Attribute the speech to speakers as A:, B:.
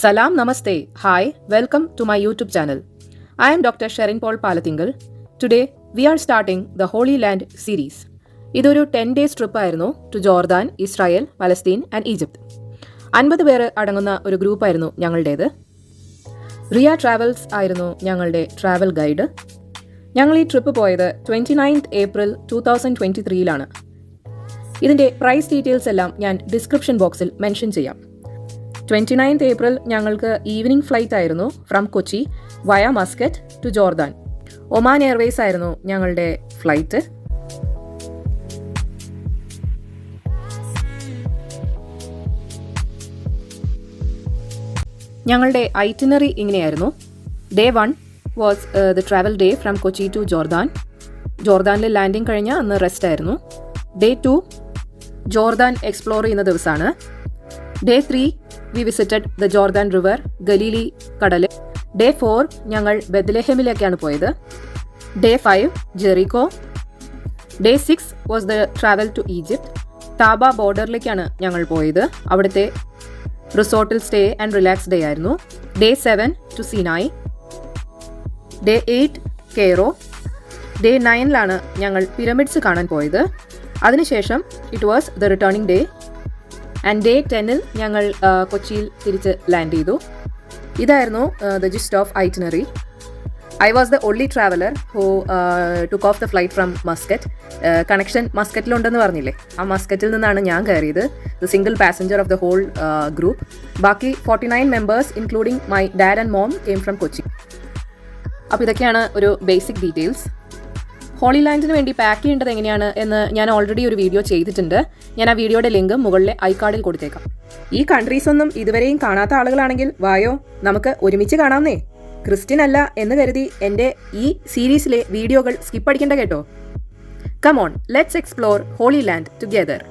A: Salam Namaste. Hi, welcome to my YouTube channel. I am Dr. Sherin Paul Palathingal. Today, we are starting the Holy Land series. ഇതൊരു 10 days trip ആയിരുന്നു to Jordan, Israel, Palestine and Egypt. 50 പേര് അടങ്ങുന്ന ഒരു ഗ്രൂപ്പായിരുന്നു ഞങ്ങളുടേത്. Riya travels ആയിരുന്നു ഞങ്ങളുടെ travel guide. ഞങ്ങൾ ഈ ട്രിപ്പ് പോയത് 29th April 2023 ഇതിൻ്റെ പ്രൈസ് ഡീറ്റെയിൽസ് എല്ലാം ഞാൻ ഡിസ്ക്രിപ്ഷൻ ബോക്സിൽ മെൻഷൻ ചെയ്യാം. 29th April ഞങ്ങൾക്ക് ഈവനിംഗ് ഫ്ലൈറ്റ് ആയിരുന്നു from Kochi via Muscat to Jordan. Oman Airways ആയിരുന്നു ഞങ്ങളുടെ ഫ്ലൈറ്റ്. ഞങ്ങളുടെ ഐറ്റിനറി ഇങ്ങനെയായിരുന്നു. Day 1 was the travel day from Kochi to Jordan. ജോർദാനിൽ ലാൻഡിങ് കഴിഞ്ഞ അന്ന് റെസ്റ്റ് ആയിരുന്നു. ഡേ 2 ജോർദാൻ എക്സ്പ്ലോർ ചെയ്യുന്ന ദിവസമാണ്. Day 3 we visited the Jordan river, Galilee കടൽ. ഡേ 4 ഞങ്ങൾ ബെത്ലഹേമിലേക്കാണ് പോയത്. Day 5 Jericho. Day 6 was the travel to Egypt. Taba ബോർഡറിലേക്കാണ് ഞങ്ങൾ പോയത്. അവിടുത്തെ റിസോർട്ടിൽ സ്റ്റേ ആൻഡ് റിലാക്സ് ഡേ ആയിരുന്നു. Day 7 to Sinai. Day 8 Cairo. Day 9 ഞങ്ങൾ പിരമിഡ്സ് കാണാൻ പോയത്. അതിനുശേഷം it was the returning day. And day 10 ഞങ്ങൾ കൊച്ചിയിൽ തിരിച്ച് ലാൻഡ് ചെയ്തു. ഇതായിരുന്നു the gist of itinerary. I was the only traveller who took off the flight from Muscat. Connection മസ്കറ്റിലുണ്ടെന്ന് പറഞ്ഞില്ലേ, ആ മസ്കറ്റിൽ നിന്നാണ് ഞാൻ കയറിയത്. The single passenger of the whole group. ബാക്കി 49 members including my dad and mom came from Kochi. അപ്പോൾ ഇതൊക്കെയാണ് ഒരു ബേസിക് ഡീറ്റെയിൽസ്. ഹോളി ലാൻഡിന് വേണ്ടി പാക്ക് ചെയ്യേണ്ടത് എങ്ങനെയാണ് എന്ന് ഞാൻ ഓൾറെഡി ഒരു വീഡിയോ ചെയ്തിട്ടുണ്ട്. ഞാൻ ആ വീഡിയോയുടെ ലിങ്ക് മുകളിലെ ഐക്കാർഡിൽ കൊടുത്തേക്കാം. ഈ കൺട്രീസ് ഒന്നും ഇതുവരെയും കാണാത്ത ആളുകളാണെങ്കിൽ വായോ, നമുക്ക് ഒരുമിച്ച് കാണാമെന്നേ. ക്രിസ്ത്യൻ അല്ല എന്ന് കരുതി എൻ്റെ ഈ സീരീസിലെ വീഡിയോകൾ സ്കിപ്പ് അടിക്കേണ്ട കേട്ടോ. Come on, let's explore holy land together.